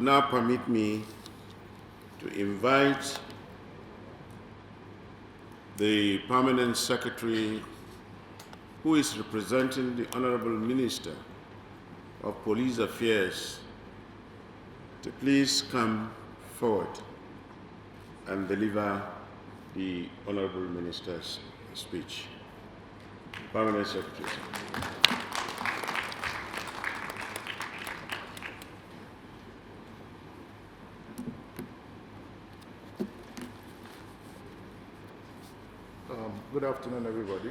now permit me to invite the Permanent Secretary, who is representing the Honorable Minister of Police Affairs, to please come forward and deliver the Honorable Minister's speech. Permanent Secretary. Good afternoon, everybody.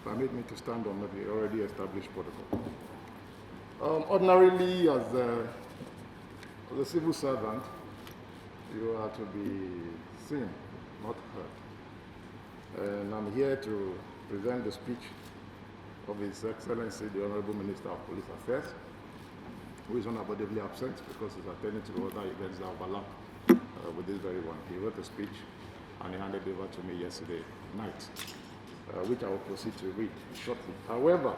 Permit me to stand on the already established protocol. Ordinarily, as a civil servant, you are to be seen, not heard. And I'm here to present the speech of His Excellency, the Honorable Minister of Police Affairs, who is unavoidably absent because he's attending to other events that overlap with this very one. He wrote a speech and he handed it over to me yesterday night, which I will proceed to read shortly. However,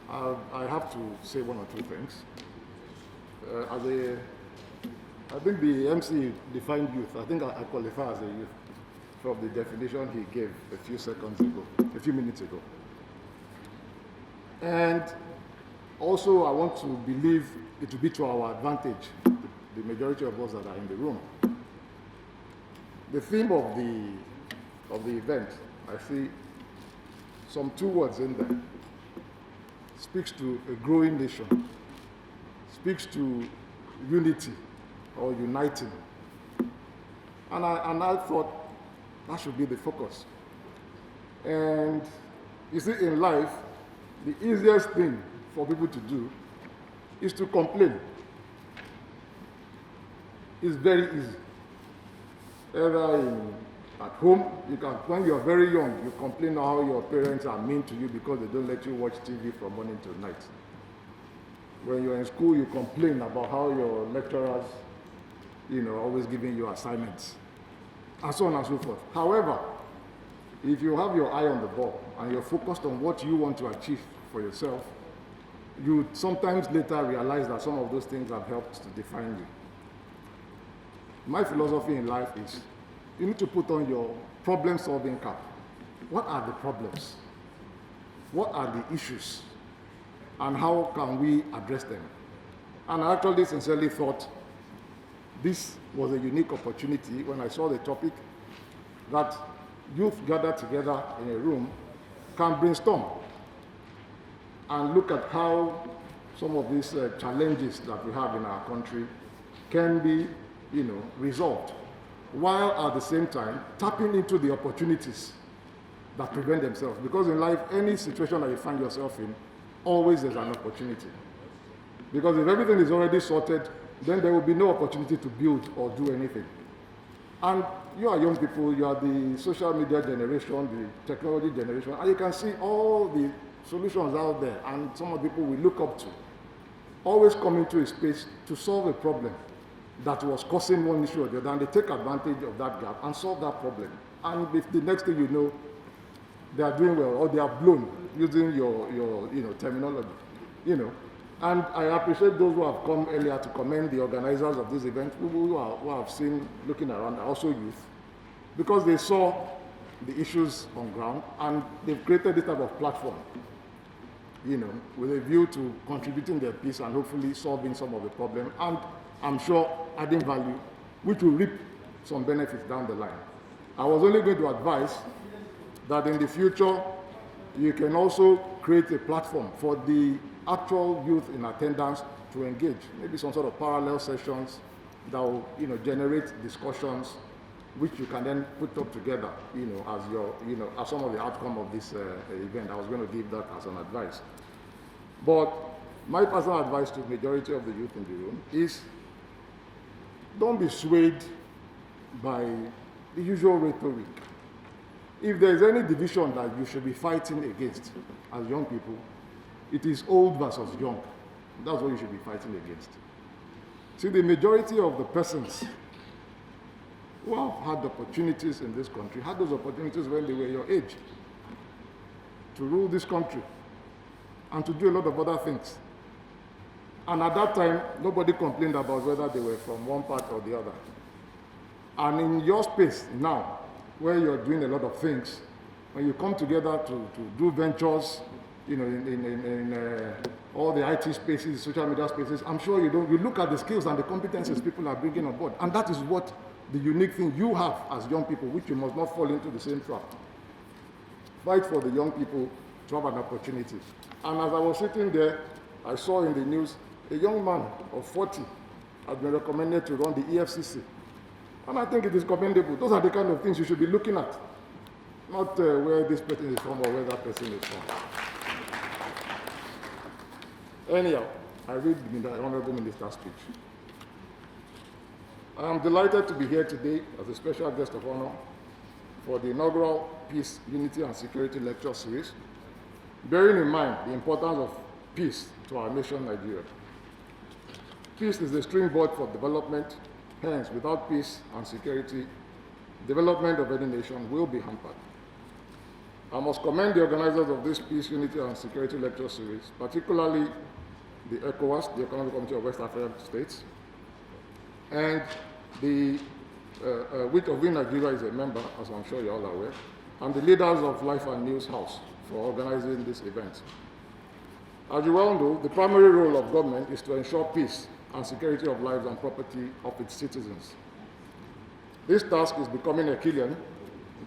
I have to say one or two things. I think the MC defined youth. I think I qualify as a youth from the definition he gave a few minutes ago. And also, I want to believe it will be to our advantage, the majority of us that are in the room. The theme of the event, I see some two words in there. Speaks to a growing nation, speaks to unity or uniting. And I thought that should be the focus. And you see, in life, the easiest thing for people to do is to complain. It's very easy. Either at home, when you're very young, you complain how your parents are mean to you because they don't let you watch TV from morning till night. When you're in school, you complain about how your lecturers, always giving you assignments, and so on and so forth. However, if you have your eye on the ball and you're focused on what you want to achieve for yourself, you sometimes later realize that some of those things have helped to define you. My philosophy in life is you need to put on your problem-solving cap. What are the problems? What are the issues? And how can we address them? And I actually sincerely thought this was a unique opportunity when I saw the topic that youth gathered together in a room can brainstorm and look at how some of these challenges that we have in our country can be resolved, while at the same time tapping into the opportunities that prevent themselves. Because in life, any situation that you find yourself in, always there's an opportunity. Because if everything is already sorted, then there will be no opportunity to build or do anything. And you are young people, you are the social media generation, the technology generation, and you can see all the solutions out there, and some of the people we look up to always come into a space to solve a problem that was causing one issue or the other, and they take advantage of that gap and solve that problem. And if the next thing you know, they are doing well, or they are blown, using your terminology, And I appreciate those who have come earlier to commend the organizers of this event, who have seen, looking around, are also youth, because they saw the issues on ground, and they've created this type of platform, with a view to contributing their piece and hopefully solving some of the problem. And I'm sure adding value, which will reap some benefits down the line. I was only going to advise that in the future, you can also create a platform for the actual youth in attendance to engage, maybe some sort of parallel sessions that will, generate discussions, which you can then put up together, as your, as some of the outcome of this event. I was going to give that as an advice. But my personal advice to the majority of the youth in the room is, don't be swayed by the usual rhetoric. If there is any division that you should be fighting against as young people, it is old versus young. That's what you should be fighting against. See, the majority of the persons who have had opportunities in this country had those opportunities when they were your age to rule this country and to do a lot of other things. And at that time, nobody complained about whether they were from one part or the other. And in your space now, where you're doing a lot of things, when you come together to do ventures, you know, in all the IT spaces, social media spaces, I'm sure you look at the skills and the competencies people are bringing on board. And that is what the unique thing you have as young people, which you must not fall into the same trap. Fight for the young people to have an opportunity. And as I was sitting there, I saw in the news a young man of 40 has been recommended to run the EFCC. And I think it is commendable. Those are the kind of things you should be looking at, not where this person is from or where that person is from. Anyhow, I read the Honorable Minister's speech. I am delighted to be here today as a special guest of honor for the inaugural Peace, Unity and Security Lecture Series, bearing in mind the importance of peace to our nation, Nigeria. Peace is the springboard for development. Hence, without peace and security, development of any nation will be hampered. I must commend the organizers of this Peace, Unity and Security Lecture Series, particularly the ECOWAS, the Economic Community of West African States, and the which of which Nigeria is a member, as I'm sure you're all aware, and the leaders of Life and News House for organizing this event. As you well know, the primary role of government is to ensure peace and security of lives and property of its citizens. This task is becoming Herculean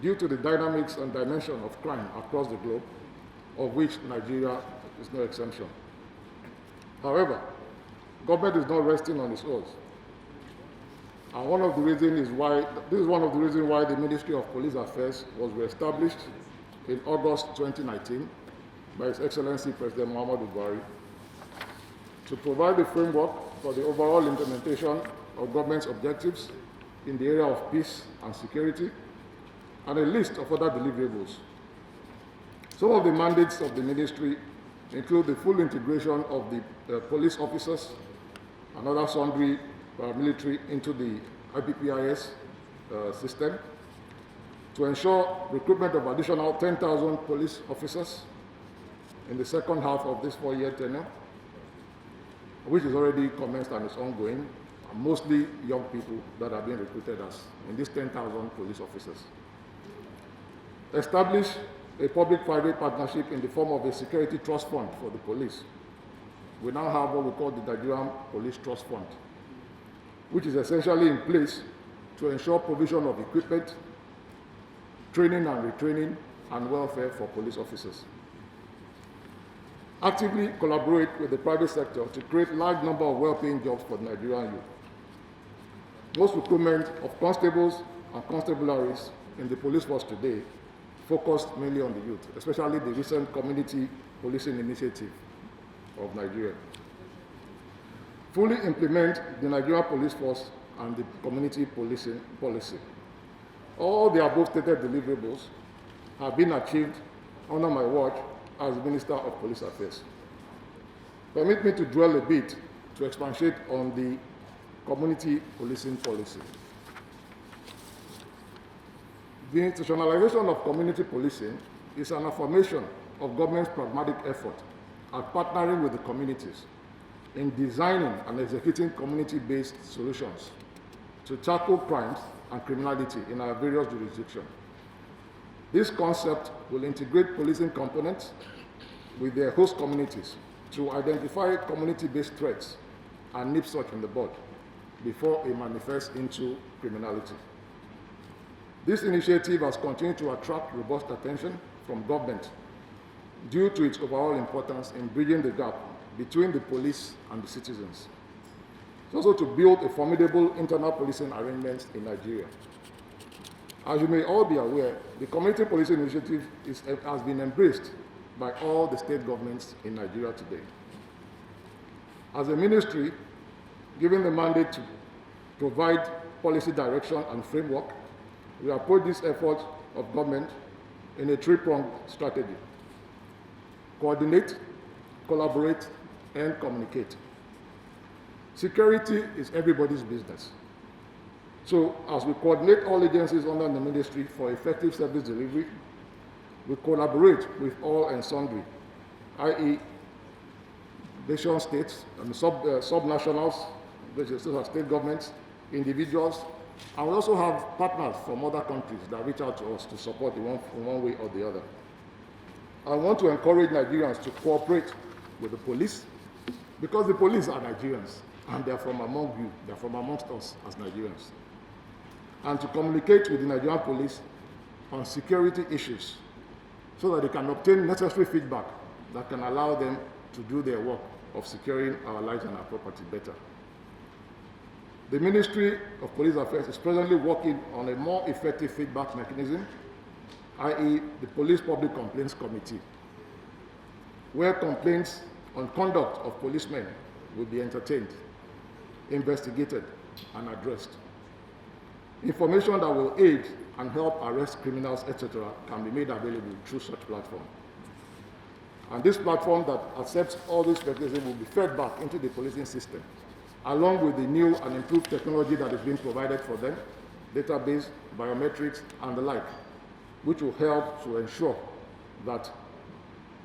due to the dynamics and dimension of crime across the globe, of which Nigeria is no exception. However, government is not resting on its oars. And one of the reasons is why, this is one of the reasons why the Ministry of Police Affairs was reestablished in August 2019 by His Excellency President Muhammadu Buhari to provide the framework for the overall implementation of government's objectives in the area of peace and security, and a list of other deliverables. Some of the mandates of the ministry include the full integration of the police officers and other sundry paramilitary into the IPPIS system, to ensure recruitment of additional 10,000 police officers in the second half of this 4-year tenure, which is already commenced and is ongoing, mostly young people that are being recruited as in these 10,000 police officers. Establish a public-private partnership in the form of a security trust fund for the police. We now have what we call the Nigerian Police Trust Fund, which is essentially in place to ensure provision of equipment, training and retraining, and welfare for police officers. Actively collaborate with the private sector to create large number of well-paying jobs for the Nigerian youth. Most recruitment of constables and constabularies in the police force today focused mainly on the youth, especially the recent community policing initiative of Nigeria. Fully implement the Nigerian police force and the community policing policy. All the above stated deliverables have been achieved under my watch as Minister of Police Affairs. Permit me to dwell a bit to expatiate on the community policing policy. The institutionalization of community policing is an affirmation of government's pragmatic effort at partnering with the communities in designing and executing community-based solutions to tackle crimes and criminality in our various jurisdictions. This concept will integrate policing components with their host communities to identify community-based threats and nip such in the bud before it manifests into criminality. This initiative has continued to attract robust attention from government due to its overall importance in bridging the gap between the police and the citizens. It's also to build a formidable internal policing arrangements in Nigeria. As you may all be aware, the community policing initiative has been embraced by all the state governments in Nigeria today. As a ministry, given the mandate to provide policy direction and framework, we approach this effort of government in a three-pronged strategy: coordinate, collaborate, and communicate. Security is everybody's business. So as we coordinate all agencies under the ministry for effective service delivery, we collaborate with all and sundry, i.e. nation states, and subnationals, which is state governments, individuals, and we also have partners from other countries that reach out to us to support in one way or the other. I want to encourage Nigerians to cooperate with the police, because the police are Nigerians, and they're from among you, they're from amongst us as Nigerians. And to communicate with the Nigerian police on security issues so that they can obtain necessary feedback that can allow them to do their work of securing our lives and our property better. The Ministry of Police Affairs is presently working on a more effective feedback mechanism, i.e. the Police Public Complaints Committee, where complaints on conduct of policemen will be entertained, investigated, and addressed. Information that will aid and help arrest criminals, etc., can be made available through such platform. And this platform that accepts all these mechanisms will be fed back into the policing system, along with the new and improved technology that is being provided for them, database, biometrics, and the like, which will help to ensure that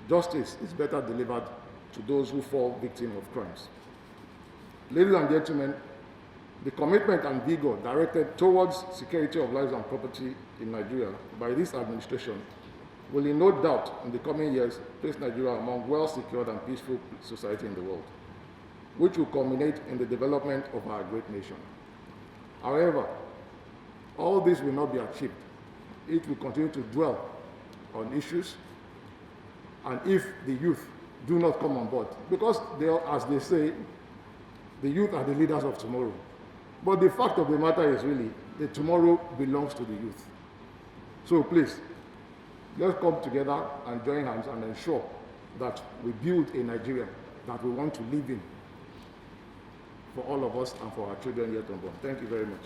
justice is better delivered to those who fall victim of crimes. Ladies and gentlemen, the commitment and vigor directed towards security of lives and property in Nigeria by this administration will in no doubt in the coming years place Nigeria among well-secured and peaceful society in the world, which will culminate in the development of our great nation. However, all this will not be achieved if we continue to dwell on issues and if the youth do not come on board. Because they are, as they say, the youth are the leaders of tomorrow. But the fact of the matter is really that tomorrow belongs to the youth. So please, let's come together and join hands and ensure that we build a Nigeria that we want to live in for all of us and for our children yet unborn. Thank you very much.